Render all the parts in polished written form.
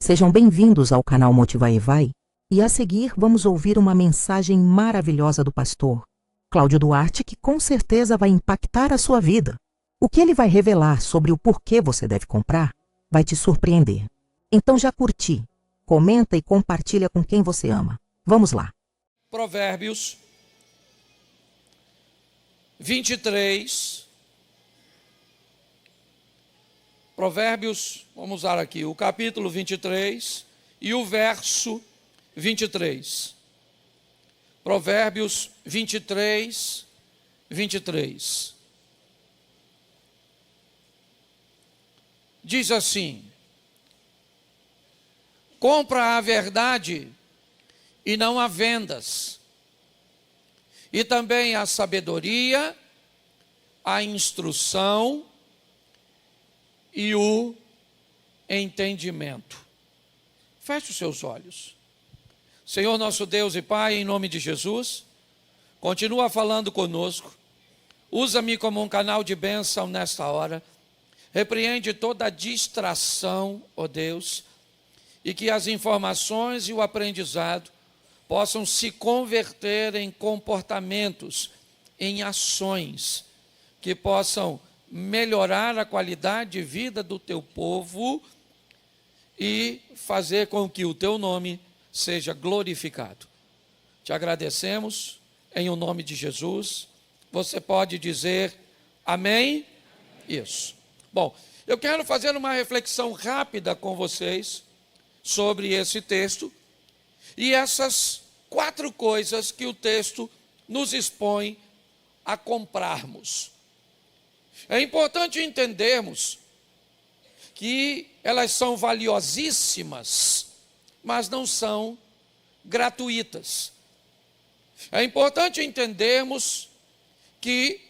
Sejam bem-vindos ao canal Motiva e Vai, e a seguir vamos ouvir uma mensagem maravilhosa do pastor Cláudio Duarte que com certeza vai impactar a sua vida. O que ele vai revelar sobre o porquê você deve comprar vai te surpreender. Então já curti, comenta e compartilha com quem você ama. Vamos lá. Provérbios 23. Provérbios, vamos usar aqui o capítulo 23 e o verso 23. Provérbios 23, 23. Diz assim: compra a verdade e não a vendas, e também a sabedoria, a instrução e o entendimento. Feche os seus olhos. Senhor nosso Deus e Pai, em nome de Jesus, continua falando conosco. Usa-me como um canal de bênção nesta hora. Repreende toda distração, ó Deus, e que as informações e o aprendizado possam se converter em comportamentos, em ações, que possam melhorar a qualidade de vida do teu povo e fazer com que o teu nome seja glorificado. Te agradecemos em o nome de Jesus. Você pode dizer amém? Isso. Bom, eu quero fazer uma reflexão rápida com vocês sobre esse texto e essas 4 coisas que o texto nos expõe a comprarmos. É importante entendermos que elas são valiosíssimas, mas não são gratuitas. É importante entendermos que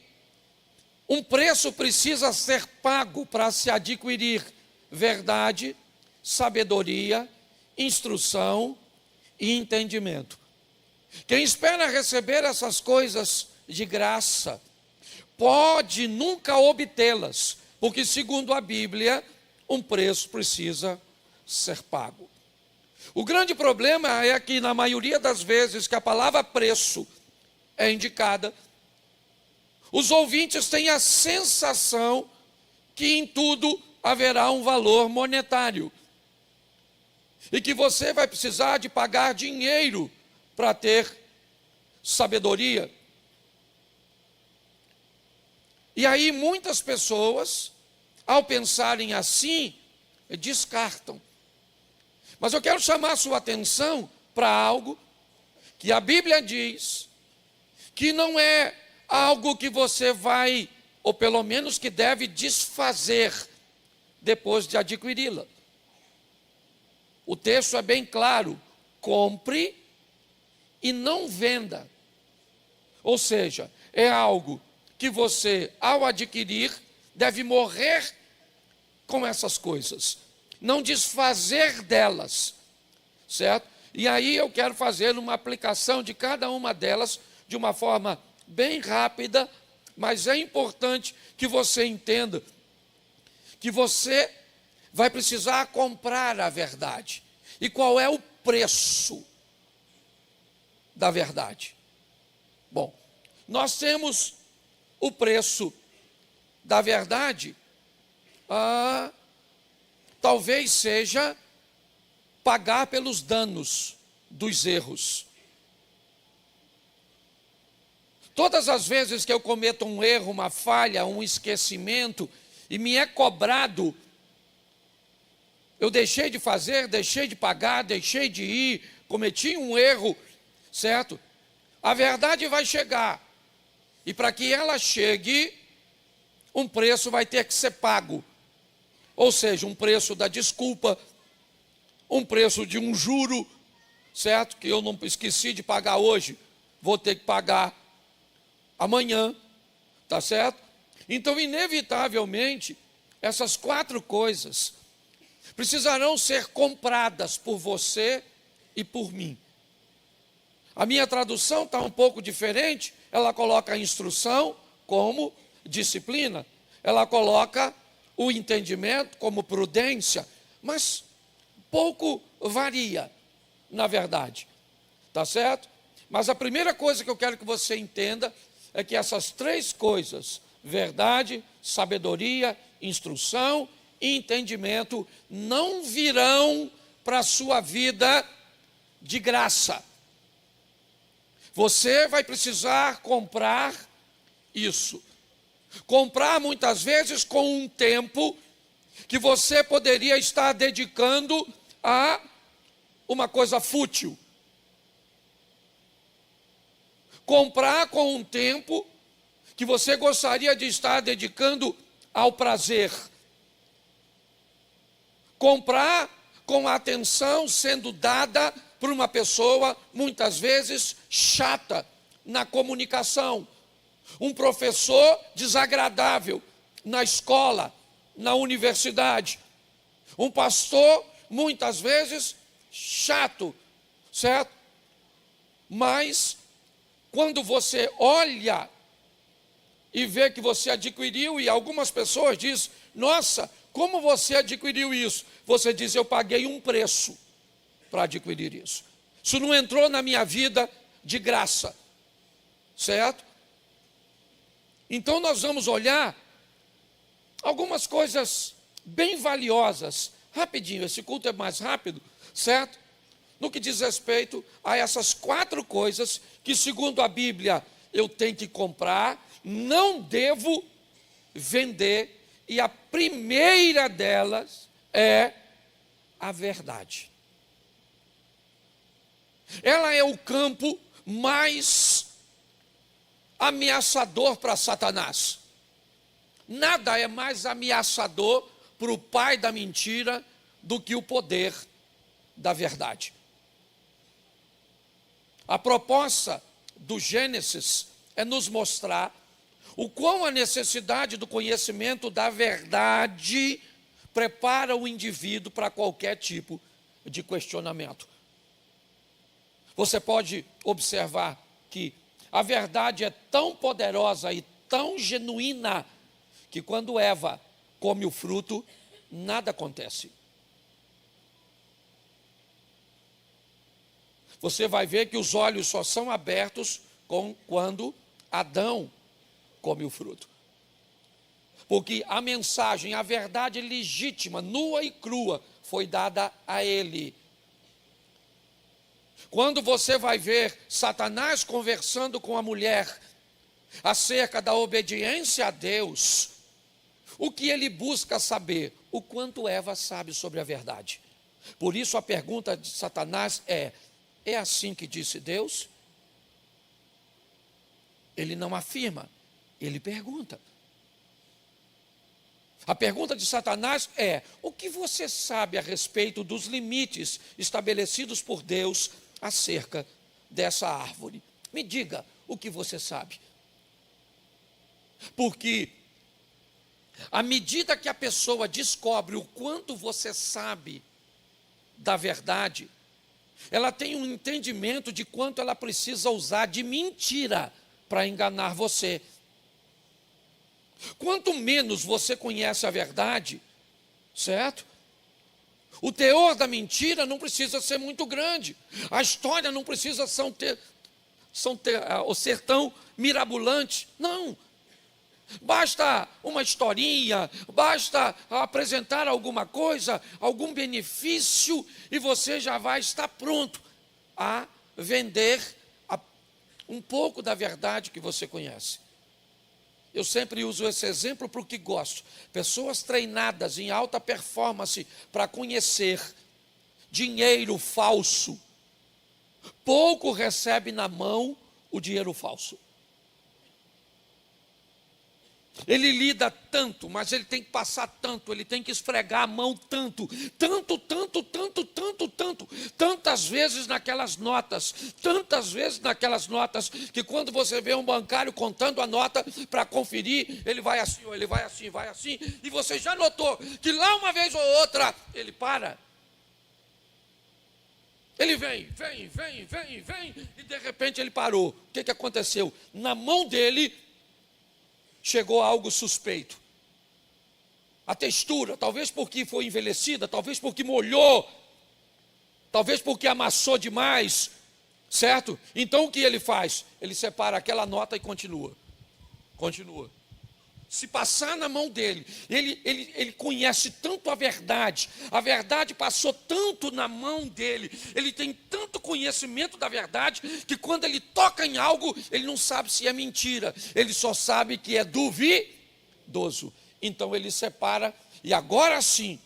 um preço precisa ser pago para se adquirir verdade, sabedoria, instrução e entendimento. Quem espera receber essas coisas de graça pode nunca obtê-las, porque segundo a Bíblia, um preço precisa ser pago. O grande problema é que na maioria das vezes que a palavra preço é indicada, os ouvintes têm a sensação que em tudo haverá um valor monetário e que você vai precisar de pagar dinheiro para ter sabedoria. E aí muitas pessoas, ao pensarem assim, descartam. Mas eu quero chamar a sua atenção para algo que a Bíblia diz que não é algo que você vai, ou pelo menos que deve desfazer depois de adquiri-la. O texto é bem claro: compre e não venda. Ou seja, é algo que você, ao adquirir, deve morrer com essas coisas, não desfazer delas, certo? E aí eu quero fazer uma aplicação de cada uma delas de uma forma bem rápida, mas é importante que você entenda que você vai precisar comprar a verdade. E qual é o preço da verdade? Bom, nós temos o preço da verdade, talvez seja pagar pelos danos dos erros. Todas as vezes que eu cometo um erro, uma falha, um esquecimento, e me é cobrado, eu deixei de fazer, deixei de pagar, deixei de ir, cometi um erro, certo? A verdade vai chegar. E para que ela chegue, um preço vai ter que ser pago. Ou seja, um preço da desculpa, um preço de um juro, certo? Que eu não esqueci de pagar hoje, vou ter que pagar amanhã, tá certo? Então, inevitavelmente, essas 4 coisas precisarão ser compradas por você e por mim. A minha tradução está um pouco diferente, ela coloca a instrução como disciplina, ela coloca o entendimento como prudência, mas pouco varia, na verdade. Tá certo? Mas a primeira coisa que eu quero que você entenda é que essas três coisas, verdade, sabedoria, instrução e entendimento, não virão para a sua vida de graça. Você vai precisar comprar isso. Comprar muitas vezes com um tempo que você poderia estar dedicando a uma coisa fútil. Comprar com um tempo que você gostaria de estar dedicando ao prazer. Comprar com a atenção sendo dada por uma pessoa, muitas vezes, chata na comunicação. Um professor desagradável na escola, na universidade. Um pastor, muitas vezes, chato, certo? Mas, quando você olha e vê que você adquiriu, e algumas pessoas dizem, nossa, como você adquiriu isso? Você diz, eu paguei um preço para adquirir isso. Isso não entrou na minha vida de graça, certo? Então nós vamos olhar algumas coisas bem valiosas, rapidinho, esse culto é mais rápido, certo? No que diz respeito a essas 4 coisas que, segundo a Bíblia, eu tenho que comprar, não devo vender, e a primeira delas é a verdade. Ela é o campo mais ameaçador para Satanás. Nada é mais ameaçador para o pai da mentira do que o poder da verdade. A proposta do Gênesis é nos mostrar o quão a necessidade do conhecimento da verdade prepara o indivíduo para qualquer tipo de questionamento. Você pode observar que a verdade é tão poderosa e tão genuína que quando Eva come o fruto, nada acontece. Você vai ver que os olhos só são abertos quando Adão come o fruto. Porque a mensagem, a verdade legítima, nua e crua, foi dada a ele. Quando você vai ver Satanás conversando com a mulher acerca da obediência a Deus, o que ele busca saber? O quanto Eva sabe sobre a verdade. Por isso a pergunta de Satanás é assim que disse Deus? Ele não afirma, ele pergunta. A pergunta de Satanás é: o que você sabe a respeito dos limites estabelecidos por Deus acerca dessa árvore? Me diga o que você sabe. Porque à medida que a pessoa descobre o quanto você sabe da verdade, ela tem um entendimento de quanto ela precisa usar de mentira para enganar você. Quanto menos você conhece a verdade, certo? O teor da mentira não precisa ser muito grande. A história não precisa ser tão mirabolante. Não. Basta uma historinha, basta apresentar alguma coisa, algum benefício, e você já vai estar pronto a vender um pouco da verdade que você conhece. Eu sempre uso esse exemplo porque gosto. Pessoas treinadas em alta performance para conhecer dinheiro falso, pouco recebe na mão o dinheiro falso. Ele lida tanto, mas ele tem que passar tanto, ele tem que esfregar a mão tantas vezes naquelas notas, que quando você vê um bancário contando a nota para conferir, ele vai assim, ele vai assim, e você já notou que lá uma vez ou outra, ele para. Ele vem, e de repente ele parou. O que aconteceu? Na mão dele chegou algo suspeito. A textura, talvez porque foi envelhecida, talvez porque molhou, talvez porque amassou demais, certo? Então o que ele faz? Ele separa aquela nota e continua. Se passar na mão dele, ele conhece tanto a verdade passou tanto na mão dele, ele tem tanto conhecimento da verdade, que quando ele toca em algo, ele não sabe se é mentira, ele só sabe que é duvidoso. Então ele separa, e agora sim,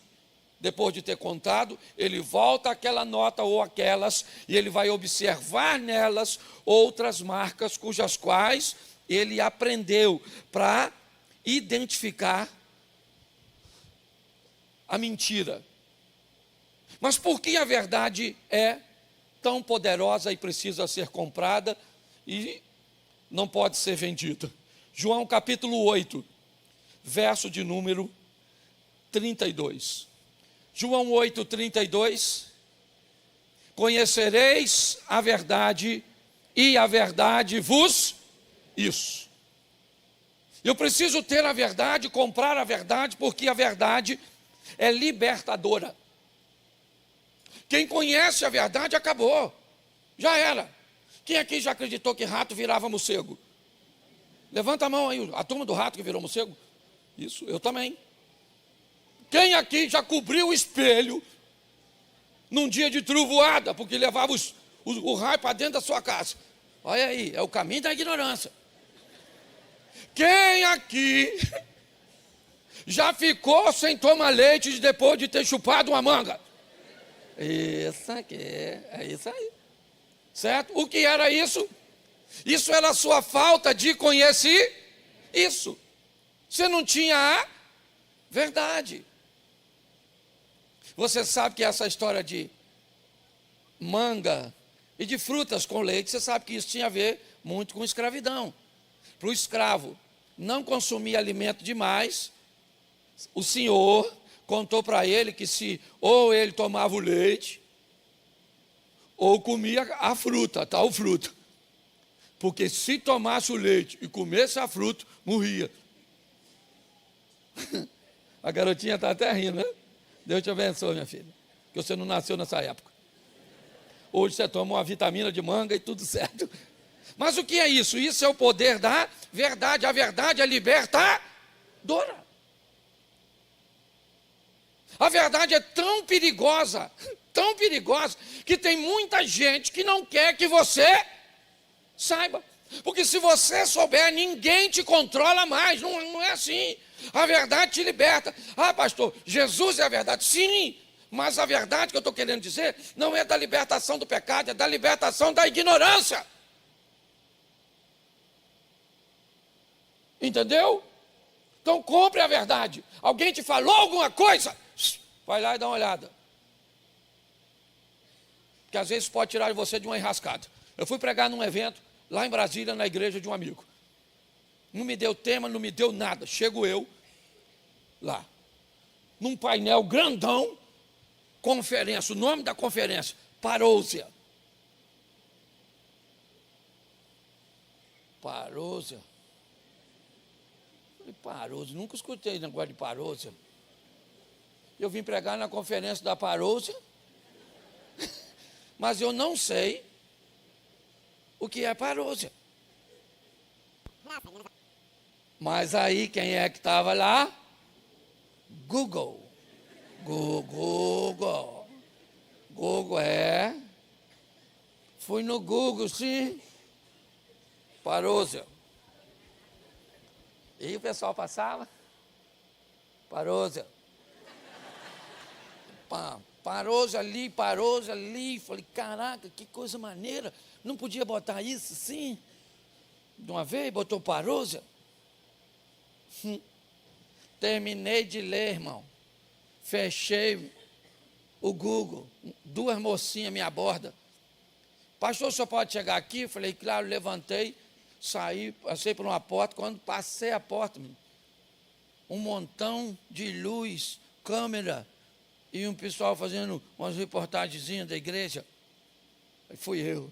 depois de ter contado, ele volta àquela nota ou aquelas, e ele vai observar nelas outras marcas, cujas quais ele aprendeu para identificar a mentira. Mas por que a verdade é tão poderosa e precisa ser comprada e não pode ser vendida? João capítulo 8, verso de número 32. João 8, 32. Conhecereis a verdade e a verdade vos... Isso. Eu preciso ter a verdade, comprar a verdade, porque a verdade é libertadora. Quem conhece a verdade acabou, já era. Quem aqui já acreditou que rato virava morcego? Levanta a mão aí, a turma do rato que virou morcego. Isso, eu também. Quem aqui já cobriu o espelho num dia de trovoada, porque levava o raio para dentro da sua casa? Olha aí, é o caminho da ignorância. Quem aqui já ficou sem tomar leite depois de ter chupado uma manga? Isso aqui, é isso aí. Certo? O que era isso? Isso era a sua falta de conhecer isso. Você não tinha a verdade. Você sabe que essa história de manga e de frutas com leite, você sabe que isso tinha a ver muito com escravidão. Para o escravo não consumir alimento demais, o senhor contou para ele que se ou ele tomava o leite, ou comia a fruta, tal fruta. Porque se tomasse o leite e comesse a fruta, morria. A garotinha está até rindo, né? Deus te abençoe, minha filha, que você não nasceu nessa época. Hoje você toma uma vitamina de manga e tudo certo. Mas o que é isso? Isso é o poder da verdade. A verdade é libertadora. A verdade é tão perigosa, que tem muita gente que não quer que você saiba. Porque se você souber, ninguém te controla mais. Não é assim. A verdade te liberta. Ah, pastor, Jesus é a verdade. Sim, mas a verdade que eu estou querendo dizer não é da libertação do pecado, é da libertação da ignorância. Entendeu? Então compre a verdade. Alguém te falou alguma coisa? Vai lá e dá uma olhada. Porque às vezes pode tirar você de uma enrascada. Eu fui pregar num evento lá em Brasília, na igreja de um amigo. Não me deu tema, não me deu nada. Chego eu lá, num painel grandão, conferência, o nome da conferência, parousia. Parousia. Parousia, nunca escutei negócio de parousia. Eu vim pregar na conferência da parousia, mas eu não sei o que é parousia. Mas aí quem é que estava lá? Google. Google é. Fui no Google, sim. Parousia. E o pessoal passava, parousia. Parousia ali. Falei, caraca, que coisa maneira. Não podia botar isso assim? De uma vez, botou parousia. Terminei de ler, irmão. Fechei o Google. 2 mocinhas me abordam. Pastor, o senhor pode chegar aqui? Falei, claro, levantei. Saí, passei por uma porta. Quando passei a porta, um montão de luz, câmera, e um pessoal fazendo umas reportagenzinhas da igreja. Aí fui eu.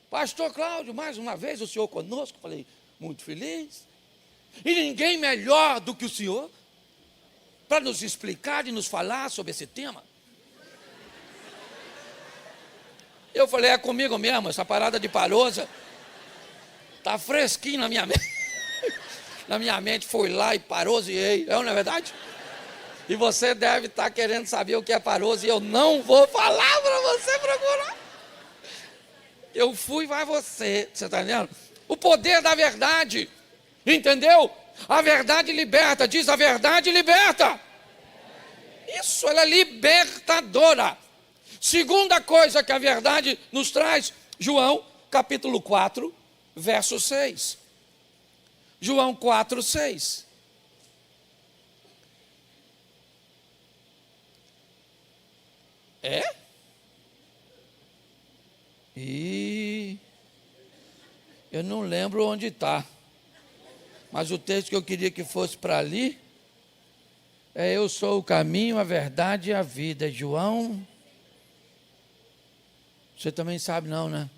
Pastor Cláudio, mais uma vez o senhor conosco? Falei, muito feliz. E ninguém melhor do que o senhor para nos explicar e nos falar sobre esse tema. Eu falei, é comigo mesmo, essa parada de Paroso tá fresquinho na minha mente. Na minha mente, fui lá e Paroseei, não é verdade? E você deve estar querendo saber o que é Paroso, e eu não vou falar para você procurar. Eu fui, vai você está entendendo? O poder da verdade, entendeu? A verdade liberta, diz a verdade liberta. Isso, ela é libertadora. Segunda coisa que a verdade nos traz, João capítulo 4, verso 6. João 4, 6. É? E eu não lembro onde está. Mas o texto que eu queria que fosse para ali é: eu sou o caminho, a verdade e a vida. João, você também sabe não, né?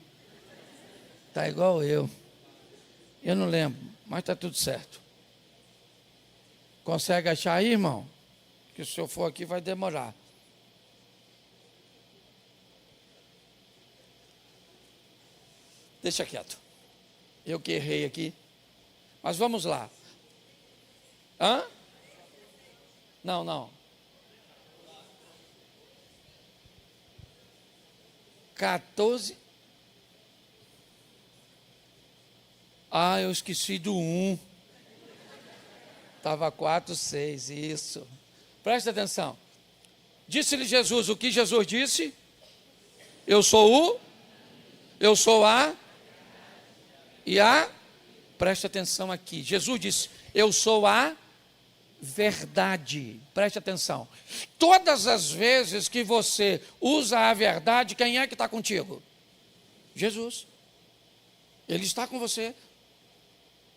Está igual eu. Eu não lembro, mas está tudo certo. Consegue achar aí, irmão? Que se eu for aqui vai demorar. Deixa quieto. Eu que errei aqui. Mas vamos lá. Hã? Não. 14. Ah, eu esqueci do 1. Estava 4, 6, isso. Presta atenção. Disse-lhe Jesus, o que Jesus disse? Eu sou a e a. Presta atenção aqui. Jesus disse, eu sou a verdade. Preste atenção. Todas as vezes que você usa a verdade, quem é que está contigo? Jesus. Ele está com você.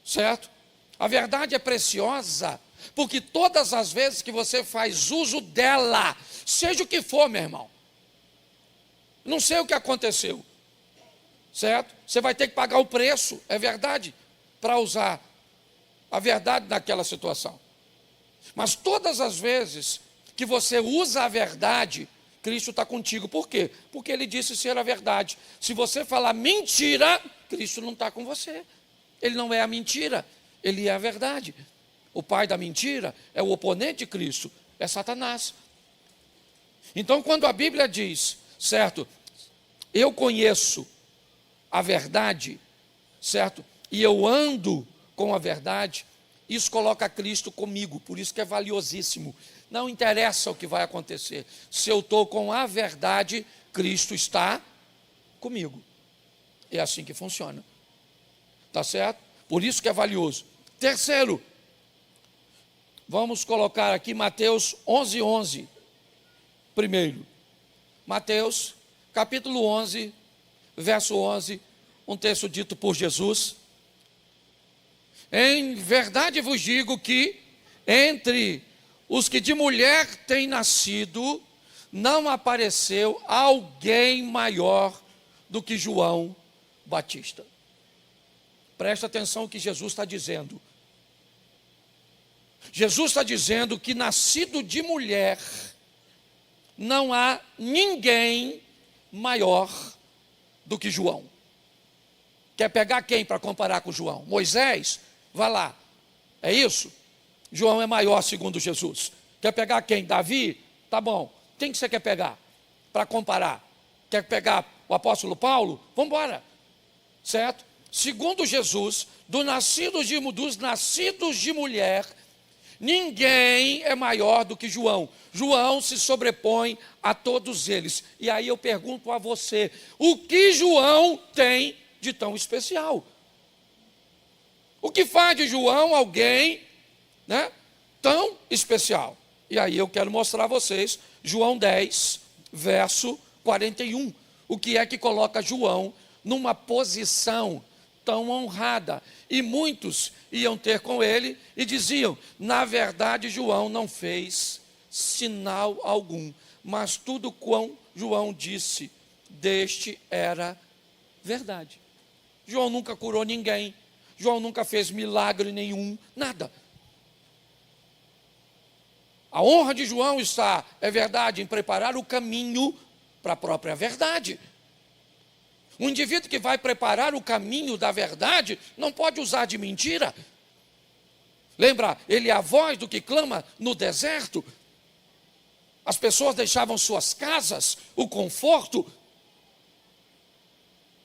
Certo? A verdade é preciosa, porque todas as vezes que você faz uso dela, seja o que for, meu irmão, não sei o que aconteceu, certo? Você vai ter que pagar o preço, é verdade, para usar a verdade naquela situação. Mas todas as vezes que você usa a verdade, Cristo está contigo. Por quê? Porque Ele disse ser a verdade. Se você falar mentira, Cristo não está com você. Ele não é a mentira, Ele é a verdade. O pai da mentira é o oponente de Cristo, é Satanás. Então, quando a Bíblia diz, certo, eu conheço a verdade, certo, e eu ando com a verdade, isso coloca Cristo comigo, por isso que é valiosíssimo. Não interessa o que vai acontecer, se eu estou com a verdade, Cristo está comigo. É assim que funciona. Tá certo? Por isso que é valioso. Terceiro, vamos colocar aqui Mateus 11, 11. Primeiro, Mateus, capítulo 11, verso 11, um texto dito por Jesus. Em verdade vos digo que entre os que de mulher têm nascido, não apareceu alguém maior do que João Batista. Presta atenção no que Jesus está dizendo. Jesus está dizendo que nascido de mulher, não há ninguém maior do que João. Quer pegar quem para comparar com João? Moisés? Vai lá. É isso? João é maior segundo Jesus. Quer pegar quem? Davi? Tá bom. Quem que você quer pegar para comparar? Quer pegar o apóstolo Paulo? Vamos embora. Certo? Segundo Jesus, dos nascidos de mulher, ninguém é maior do que João. João se sobrepõe a todos eles. E aí eu pergunto a você, o que João tem de tão especial? O que faz de João alguém, né, tão especial? E aí eu quero mostrar a vocês, João 10, verso 41. O que é que coloca João numa posição tão honrada? E muitos iam ter com ele e diziam, na verdade João não fez sinal algum, mas tudo quanto João disse deste era verdade. João nunca curou ninguém, João nunca fez milagre nenhum, nada. A honra de João está, é verdade, em preparar o caminho para a própria verdade. Um indivíduo que vai preparar o caminho da verdade não pode usar de mentira. Lembra, ele é a voz do que clama no deserto. As pessoas deixavam suas casas, o conforto,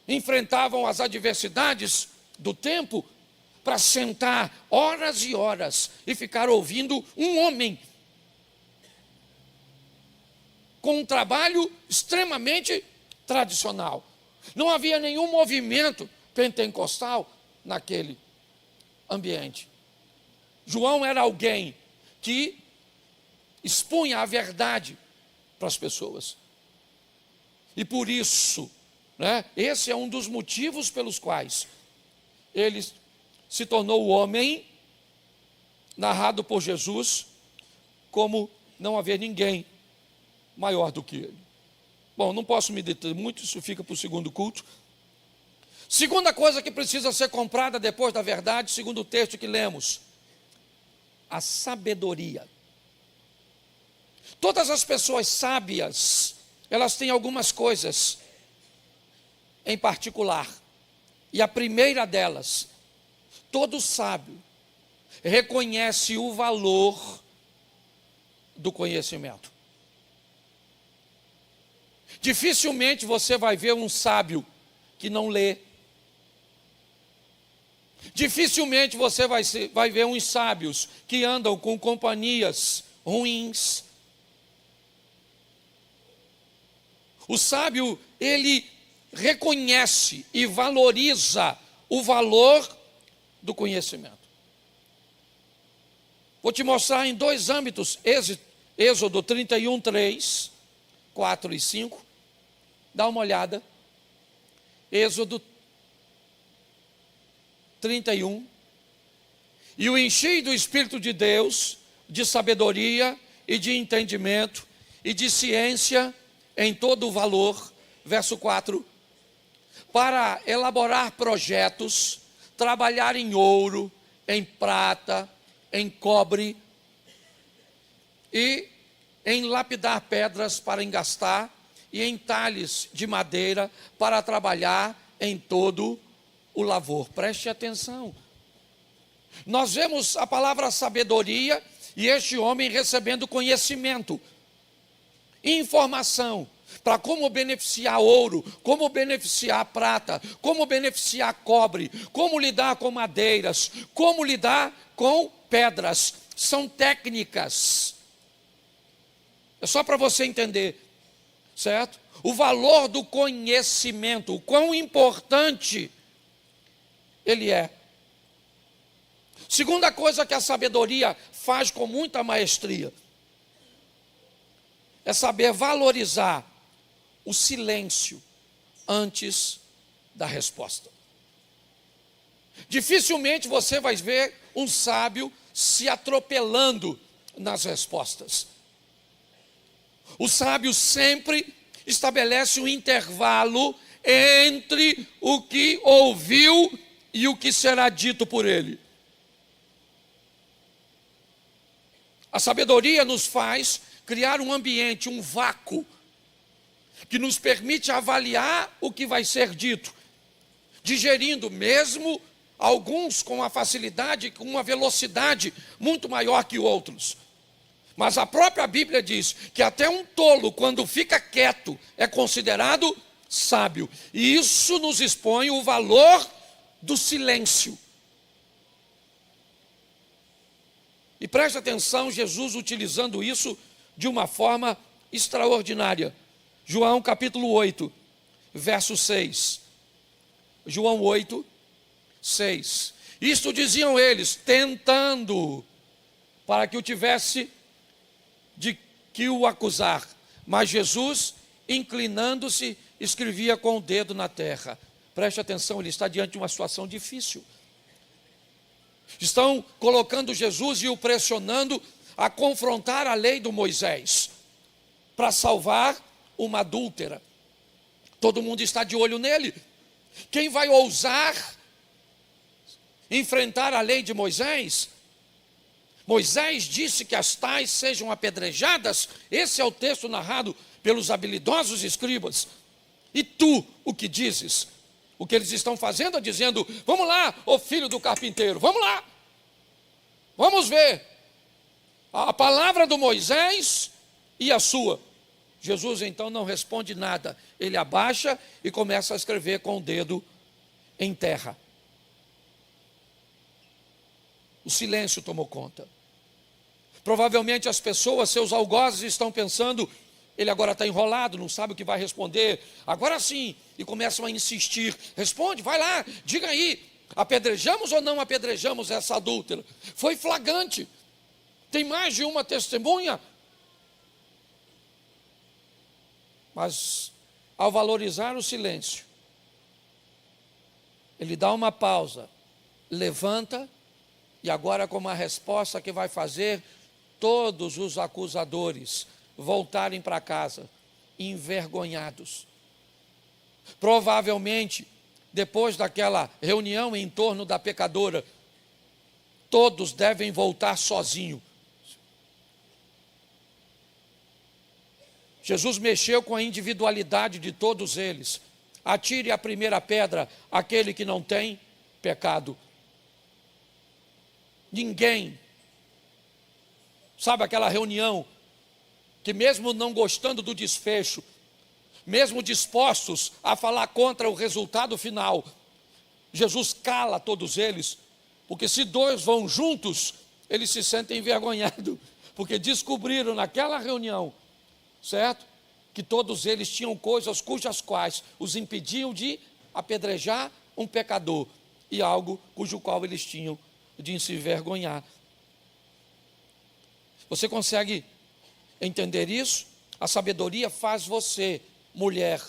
enfrentavam as adversidades do tempo para sentar horas e horas e ficar ouvindo um homem com um trabalho extremamente tradicional. Não havia nenhum movimento pentecostal naquele ambiente. João era alguém que expunha a verdade para as pessoas. E por isso, esse é um dos motivos pelos quais ele se tornou o homem narrado por Jesus como não haver ninguém maior do que ele. Bom, não posso me deter muito, isso fica para o segundo culto. Segunda coisa que precisa ser comprada depois da verdade, segundo o texto que lemos, a sabedoria. Todas as pessoas sábias, elas têm algumas coisas em particular. E a primeira delas, todo sábio reconhece o valor do conhecimento. Dificilmente você vai ver um sábio que não lê. Dificilmente você vai ver uns sábios que andam com companhias ruins. O sábio, ele reconhece e valoriza o valor do conhecimento. Vou te mostrar em dois âmbitos, Êxodo 31, 3, 4 e 5. Dá uma olhada. Êxodo 31. E o enchi do Espírito de Deus, de sabedoria e de entendimento e de ciência em todo o valor. Verso 4. Para elaborar projetos, trabalhar em ouro, em prata, em cobre e em lapidar pedras para engastar e em talhes de madeira para trabalhar em todo o lavor. Preste atenção. Nós vemos a palavra sabedoria e este homem recebendo conhecimento, informação para como beneficiar ouro, como beneficiar prata, como beneficiar cobre, como lidar com madeiras, como lidar com pedras. São técnicas. É só para você entender, certo? O valor do conhecimento, o quão importante ele é. Segunda coisa que a sabedoria faz com muita maestria é saber valorizar o silêncio antes da resposta. Dificilmente você vai ver um sábio se atropelando nas respostas. O sábio sempre estabelece um intervalo entre o que ouviu e o que será dito por ele. A sabedoria nos faz criar um ambiente, um vácuo, que nos permite avaliar o que vai ser dito, digerindo mesmo alguns com uma facilidade, com uma velocidade muito maior que outros. Mas a própria Bíblia diz que até um tolo, quando fica quieto, é considerado sábio. E isso nos expõe o valor do silêncio. E preste atenção, Jesus utilizando isso de uma forma extraordinária. João capítulo 8, verso 6. João 8, 6. Isto diziam eles, tentando, para que o tivesse de que o acusar. Mas Jesus, inclinando-se, escrevia com o dedo na terra. Preste atenção, ele está diante de uma situação difícil. Estão colocando Jesus e o pressionando a confrontar a lei do Moisés para salvar uma adúltera. Todo mundo está de olho nele. Quem vai ousar enfrentar a lei de Moisés? Moisés disse que as tais sejam apedrejadas. Esse é o texto narrado pelos habilidosos escribas. E tu, o que dizes? O que eles estão fazendo é dizendo: vamos lá, ô filho do carpinteiro, vamos lá. Vamos ver a palavra do Moisés e a sua. Jesus então não responde nada. Ele abaixa e começa a escrever com o dedo em terra. O silêncio tomou conta. Provavelmente as pessoas, seus algozes, estão pensando: ele agora está enrolado, não sabe o que vai responder. Agora sim. E começam a insistir. Responde, vai lá, diga aí. Apedrejamos ou não apedrejamos essa adúltera? Foi flagrante. Tem mais de uma testemunha. Mas, ao valorizar o silêncio, ele dá uma pausa, levanta, e agora, como a resposta que vai fazer todos os acusadores voltarem para casa, envergonhados. Provavelmente, depois daquela reunião em torno da pecadora, todos devem voltar sozinhos. Jesus mexeu com a individualidade de todos eles. Atire a primeira pedra aquele que não tem pecado. Ninguém, sabe aquela reunião que mesmo não gostando do desfecho, mesmo dispostos a falar contra o resultado final, Jesus cala todos eles, porque se dois vão juntos, eles se sentem envergonhados, porque descobriram naquela reunião, certo? Que todos eles tinham coisas cujas quais os impediam de apedrejar um pecador, e algo cujo qual eles tinham de se envergonhar. Você consegue entender isso? A sabedoria faz você, mulher,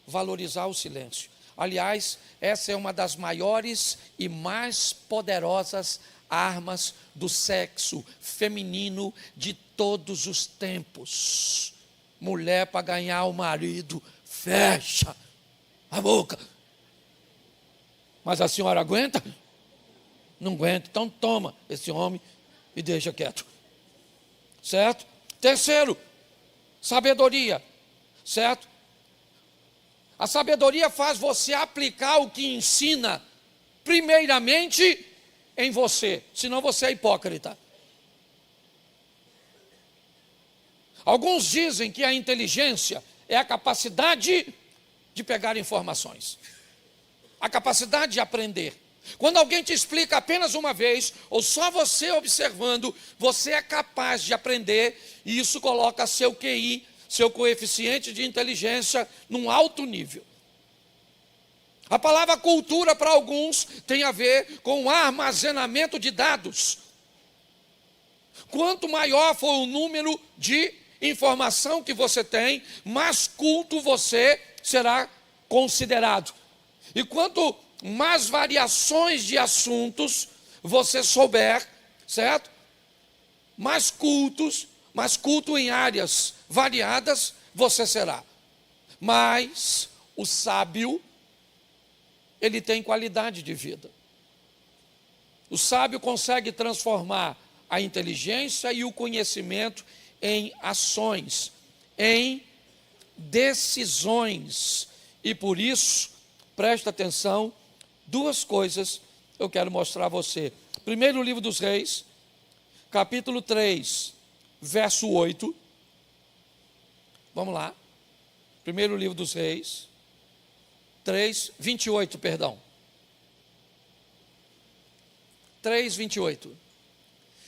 valorizar o silêncio. Aliás, essa é uma das maiores e mais poderosas armas do sexo feminino de todos os tempos. Mulher, para ganhar o marido, fecha a boca. Mas a senhora aguenta? Não aguenta, então toma esse homem e deixa quieto. Certo? Terceiro, sabedoria. Certo? A sabedoria faz você aplicar o que ensina, primeiramente, em você. Senão você é hipócrita. Alguns dizem que a inteligência é a capacidade de pegar informações. A capacidade de aprender. Quando alguém te explica apenas uma vez, ou só você observando, você é capaz de aprender, e isso coloca seu QI, seu coeficiente de inteligência, num alto nível. A palavra cultura, para alguns, tem a ver com o armazenamento de dados. Quanto maior for o número de informação que você tem, mais culto você será considerado. E quanto mais variações de assuntos você souber, certo? Mais culto em áreas variadas você será. Mas o sábio, ele tem qualidade de vida. O sábio consegue transformar a inteligência e o conhecimento em ações, em decisões. E por isso, presta atenção, duas coisas eu quero mostrar a você. Primeiro livro dos Reis, capítulo 3, verso 8. Vamos lá. Primeiro livro dos Reis, 28, perdão. 3:28.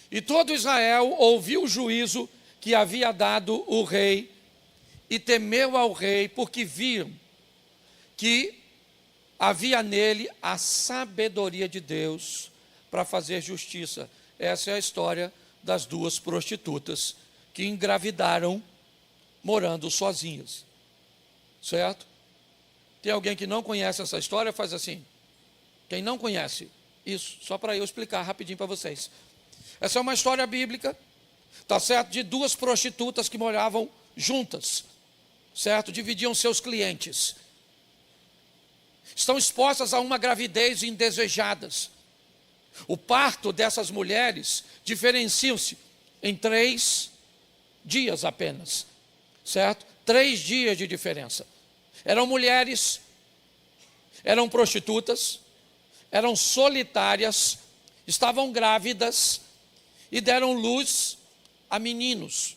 E todo Israel ouviu o juízo que havia dado o rei e temeu ao rei, porque viam que havia nele a sabedoria de Deus para fazer justiça. Essa é a história das duas prostitutas que engravidaram morando sozinhas. Certo? Tem alguém que não conhece essa história? Faz assim. Quem não conhece? Isso, só para eu explicar rapidinho para vocês. Essa é uma história bíblica, tá certo? De duas prostitutas que moravam juntas, certo? Dividiam seus clientes. Estão expostas a uma gravidez indesejadas. O parto dessas mulheres diferenciam-se em 3 dias apenas, certo? 3 dias de diferença. Eram mulheres, eram prostitutas, eram solitárias, estavam grávidas e deram luz a meninos.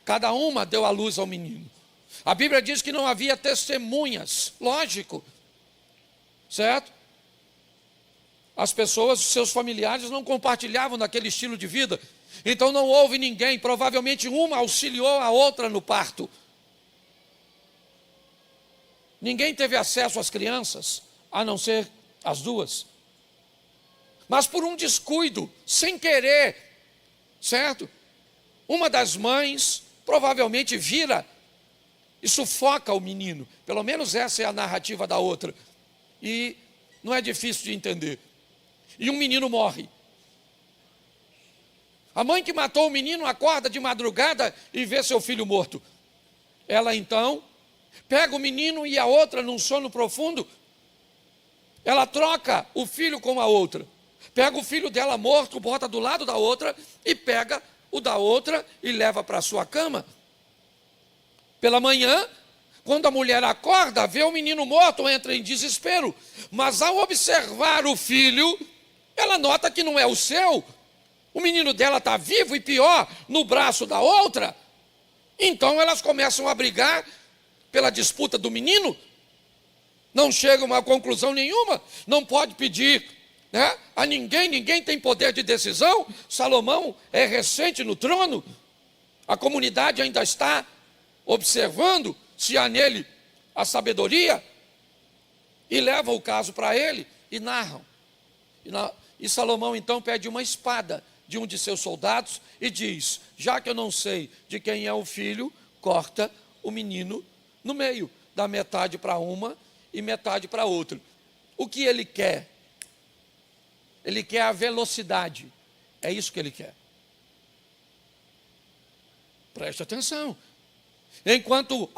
Cada uma deu a luz ao menino. A Bíblia diz que não havia testemunhas, lógico, certo? As pessoas, seus familiares não compartilhavam daquele estilo de vida. Então não houve ninguém, provavelmente uma auxiliou a outra no parto. Ninguém teve acesso às crianças, a não ser as duas. Mas por um descuido, sem querer, certo? Uma das mães provavelmente vira e sufoca o menino. Pelo menos essa é a narrativa da outra. E não é difícil de entender. E um menino morre. A mãe que matou o menino acorda de madrugada e vê seu filho morto. Ela então pega o menino e a outra num sono profundo. Ela troca o filho com a outra. Pega o filho dela morto, bota do lado da outra e pega o da outra e leva para a sua cama. Pela manhã, quando a mulher acorda, vê o menino morto, entra em desespero. Mas ao observar o filho, ela nota que não é o seu. O menino dela está vivo e pior, no braço da outra. Então elas começam a brigar pela disputa do menino. Não chegam a conclusão nenhuma. Não pode pedir, né, a ninguém. Ninguém tem poder de decisão. Salomão é recente no trono. A comunidade ainda está observando se há nele a sabedoria. E levam o caso para ele e narram. E Salomão então pede uma espada de um de seus soldados e diz: já que eu não sei de quem é o filho, corta o menino no meio, dá metade para uma e metade para outra. O que ele quer? Ele quer a velocidade. É isso que ele quer. Preste atenção. Enquanto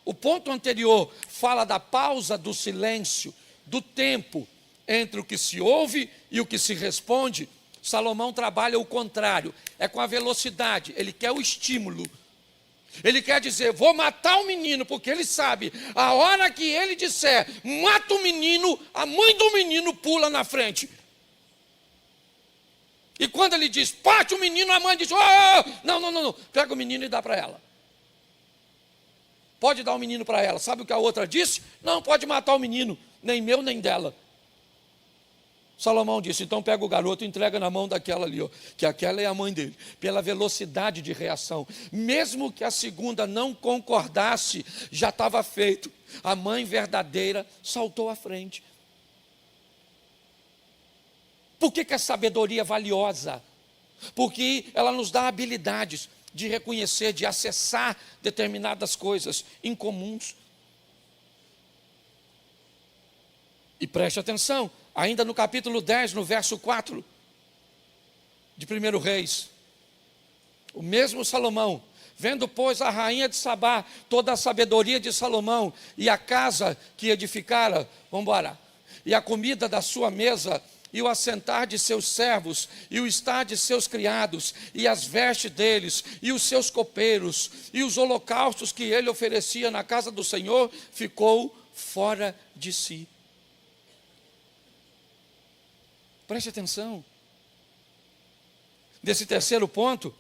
o ponto anterior fala da pausa, do silêncio, do tempo entre o que se ouve e o que se responde, Salomão trabalha o contrário, é com a velocidade. Ele quer o estímulo. Ele quer dizer: vou matar o menino, porque ele sabe, a hora que ele disser mata o menino, a mãe do menino pula na frente. E quando ele diz parte o menino, a mãe diz: oh, não, pega o menino e dá para ela. Pode dar o menino para ela. Sabe o que a outra disse? Não, pode matar o menino, nem meu nem dela. Salomão disse: então pega o garoto e entrega na mão daquela ali, ó, que aquela é a mãe dele. Pela velocidade de reação, mesmo que a segunda não concordasse, já estava feito. A mãe verdadeira saltou à frente. Por que a sabedoria é valiosa? Porque ela nos dá habilidades de reconhecer, de acessar determinadas coisas incomuns. E preste atenção, ainda no capítulo 10, no verso 4 de 1 Reis, o mesmo Salomão, vendo, pois, a rainha de Sabá, toda a sabedoria de Salomão, e a casa que edificara, e a comida da sua mesa, e o assentar de seus servos, e o estar de seus criados, e as vestes deles, e os seus copeiros, e os holocaustos que ele oferecia na casa do Senhor, ficou fora de si. Preste atenção. Desse terceiro ponto,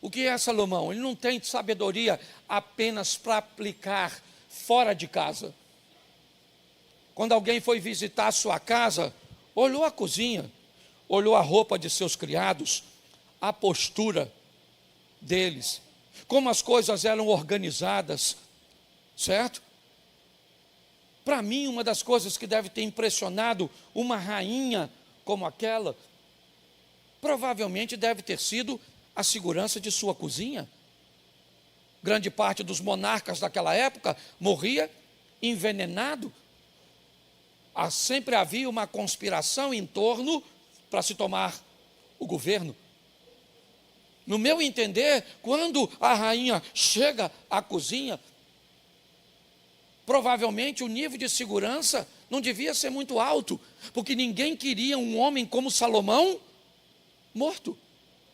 o que é Salomão? Ele não tem sabedoria apenas para aplicar fora de casa. Quando alguém foi visitar a sua casa, olhou a cozinha, olhou a roupa de seus criados, a postura deles, como as coisas eram organizadas, certo? Para mim, uma das coisas que deve ter impressionado uma rainha como aquela, provavelmente deve ter sido a segurança de sua cozinha. Grande parte dos monarcas daquela época morria envenenado. Sempre havia uma conspiração em torno para se tomar o governo. No meu entender, quando a rainha chega à cozinha, provavelmente o nível de segurança não devia ser muito alto, porque ninguém queria um homem como Salomão morto.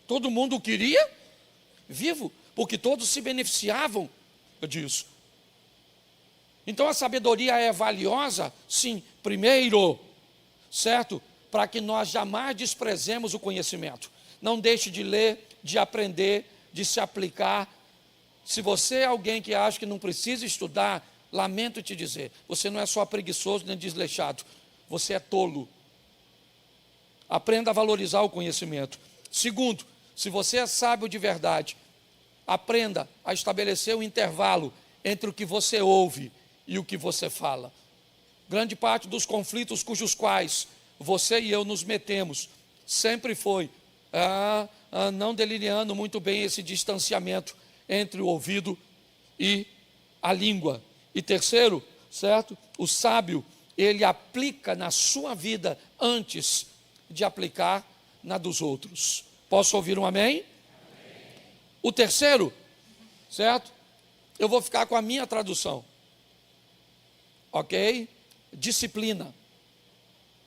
Todo mundo o queria vivo, porque todos se beneficiavam disso. Então a sabedoria é valiosa? Sim, primeiro, certo? Para que nós jamais desprezemos o conhecimento. Não deixe de ler, de aprender, de se aplicar. Se você é alguém que acha que não precisa estudar, lamento te dizer, você não é só preguiçoso nem desleixado, você é tolo. Aprenda a valorizar o conhecimento. Segundo, se você é sábio de verdade, aprenda a estabelecer um intervalo entre o que você ouve e o que você fala. Grande parte dos conflitos cujos quais você e eu nos metemos, sempre foi não delineando muito bem esse distanciamento entre o ouvido e a língua. E terceiro, certo? O sábio, ele aplica na sua vida antes de aplicar na dos outros. Posso ouvir um amém? O terceiro, certo? Eu vou ficar com a minha tradução. Ok? Disciplina.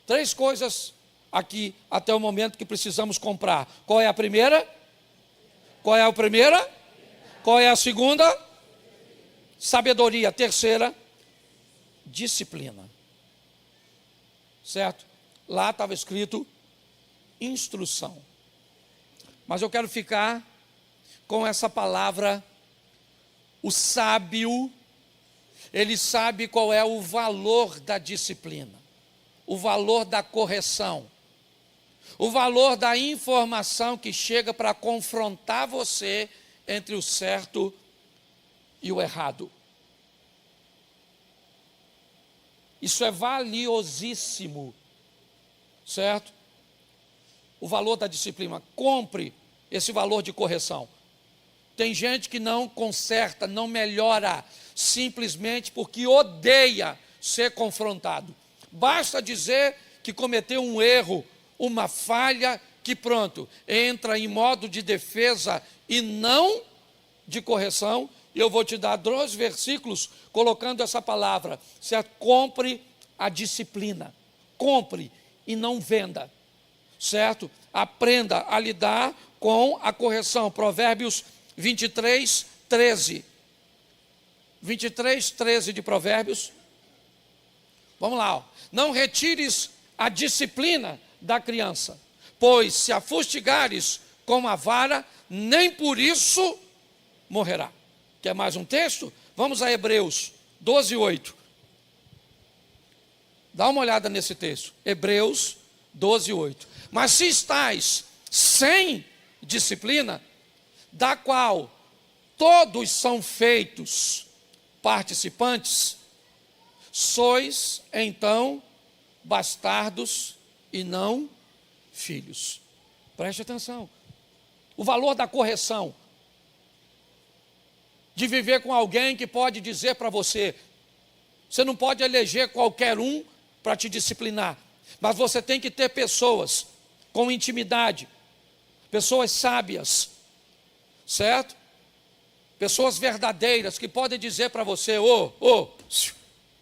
3 coisas aqui até o momento que precisamos comprar. Qual é a primeira? Qual é a primeira? Qual é a segunda? Sabedoria. Terceira, disciplina. Certo? Lá estava escrito instrução. Mas eu quero ficar com essa palavra. O sábio, ele sabe qual é o valor da disciplina, o valor da correção, o valor da informação que chega para confrontar você entre o certo e o errado. Isso é valiosíssimo, certo? O valor da disciplina. Compre esse valor de correção. Tem gente que não conserta, não melhora, simplesmente porque odeia ser confrontado. Basta dizer que cometeu um erro, uma falha, que pronto, entra em modo de defesa e não de correção. E eu vou te dar 2 versículos colocando essa palavra, certo? Compre a disciplina, compre e não venda, certo? Aprenda a lidar com a correção. Provérbios 23, 13. 23, 13 de Provérbios. Vamos lá. Ó. Não retires a disciplina da criança, pois se a fustigares com a vara, nem por isso morrerá. Quer mais um texto? Vamos a Hebreus 12, 8. Dá uma olhada nesse texto. Hebreus 12, 8. Mas se estais sem disciplina, da qual todos são feitos participantes, sois então bastardos e não filhos. Preste atenção. O valor da correção, de viver com alguém que pode dizer para você, você não pode eleger qualquer um para te disciplinar, mas você tem que ter pessoas com intimidade, pessoas sábias, certo? Pessoas verdadeiras que podem dizer para você,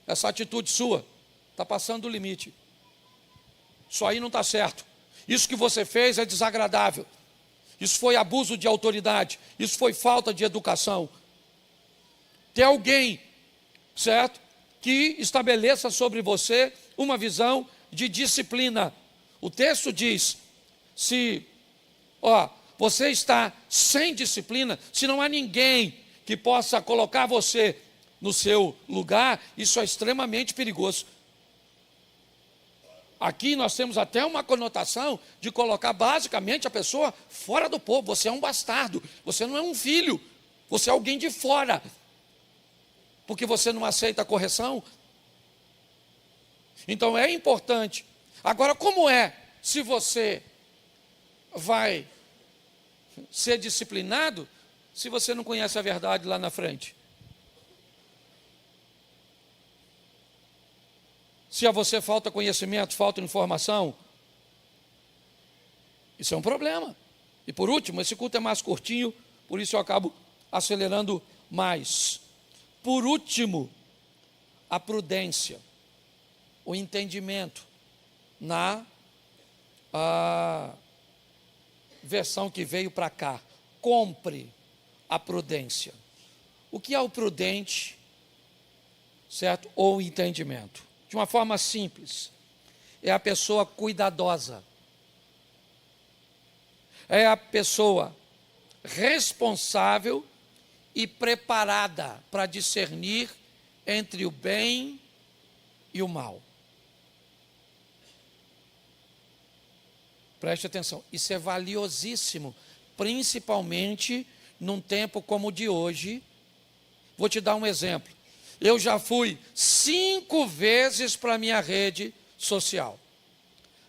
essa atitude sua está passando do limite. Isso aí não está certo. Isso que você fez é desagradável. Isso foi abuso de autoridade. Isso foi falta de educação. Ter alguém, certo? Que estabeleça sobre você uma visão de disciplina. O texto diz, se você está sem disciplina, se não há ninguém que possa colocar você no seu lugar, isso é extremamente perigoso. Aqui nós temos até uma conotação de colocar basicamente a pessoa fora do povo. Você é um bastardo, você não é um filho, você é alguém de fora, porque você não aceita a correção. Então é importante. Agora, como é se você vai ser disciplinado se você não conhece a verdade lá na frente? Se a você falta conhecimento, falta informação, isso é um problema. E por último, esse culto é mais curtinho, por isso eu acabo acelerando mais. Por último, a prudência, o entendimento na versão que veio para cá. Compre a prudência. O que é o prudente? certo? Ou entendimento. De uma forma simples, é a pessoa cuidadosa. É a pessoa responsável e preparada para discernir entre o bem e o mal. Preste atenção, isso é valiosíssimo, principalmente num tempo como o de hoje. Vou te dar um exemplo. Eu já fui 5 vezes para a minha rede social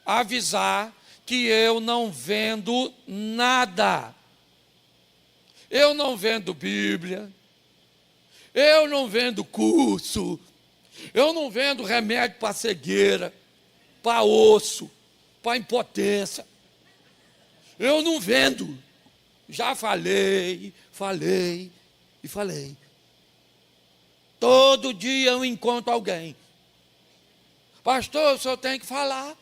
avisar que eu não vendo nada. Eu não vendo Bíblia, eu não vendo curso, eu não vendo remédio para cegueira, para osso, para impotência. Eu não vendo. Já falei. Todo dia eu encontro alguém. Pastor, o senhor tem que falar.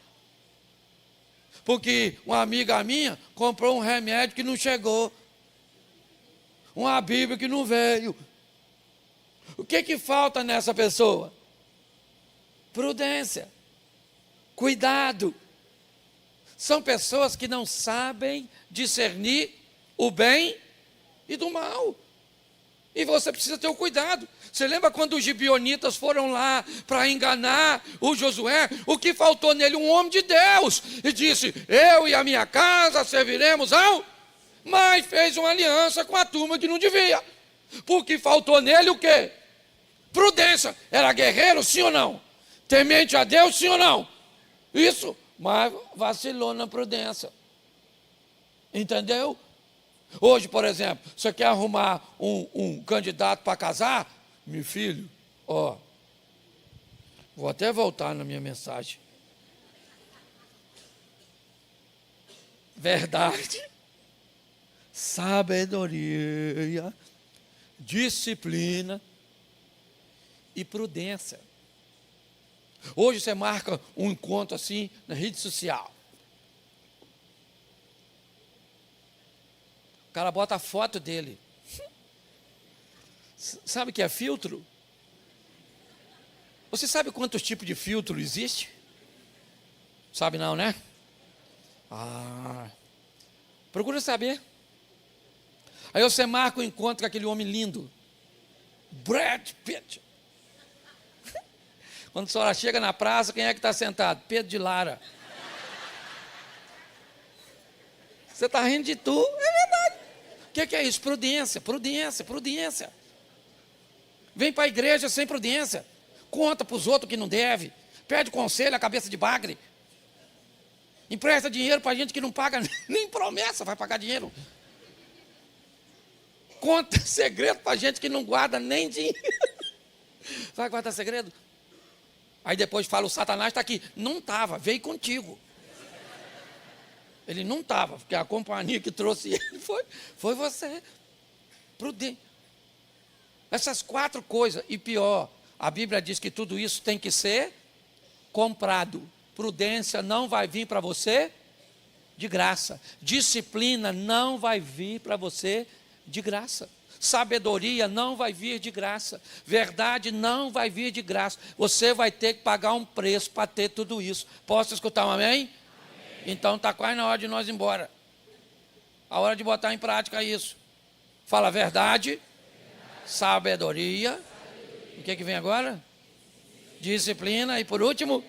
Porque uma amiga minha comprou um remédio que não chegou. Uma Bíblia que não veio. O que falta nessa pessoa? Prudência. Cuidado. São pessoas que não sabem discernir o bem e do mal. E você precisa ter o cuidado. Você lembra quando os gibeonitas foram lá para enganar o Josué? O que faltou nele? Um homem de Deus. E disse, eu e a minha casa serviremos ao... Mas fez uma aliança com a turma que não devia. Porque faltou nele o quê? Prudência. Era guerreiro, sim ou não? Temente a Deus, sim ou não? Isso. Mas vacilou na prudência. Entendeu? Hoje, por exemplo, você quer arrumar um candidato para casar? Meu filho, vou até voltar na minha mensagem. Verdade, sabedoria, disciplina e prudência. Hoje você marca um encontro assim na rede social. O cara bota a foto dele. Sabe o que é filtro? Você sabe quantos tipos de filtro existe? Sabe não, né? Procura saber. Aí você marca o encontro com aquele homem lindo. Brad Pitt. Quando a senhora chega na praça, quem é que está sentado? Pedro de Lara. Você está rindo de tu? É verdade. O que é isso? Prudência. Vem para a igreja sem prudência. Conta para os outros que não deve. Pede conselho à cabeça de bagre. Empresta dinheiro para gente que não paga nem promessa, vai pagar dinheiro. Conta segredo para gente que não guarda nem dinheiro. Vai guardar segredo? Aí depois fala, o Satanás está aqui. Não estava, veio contigo. Ele não estava, porque a companhia que trouxe ele foi você. Prudente. Essas 4 coisas, e pior, a Bíblia diz que tudo isso tem que ser comprado. Prudência não vai vir para você de graça. Disciplina não vai vir para você de graça. Sabedoria não vai vir de graça. Verdade não vai vir de graça. Você vai ter que pagar um preço para ter tudo isso. Posso escutar um amém? Amém. Então está quase na hora de nós ir embora. A hora de botar em prática isso. Fala verdade, sabedoria. O que vem agora? Disciplina. E por último,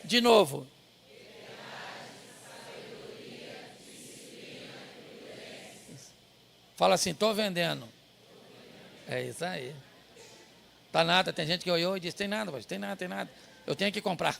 de novo. Fala assim, estou vendendo. É isso aí. Tá nada, tem gente que olhou e disse, tem nada, tem nada. Eu tenho que comprar.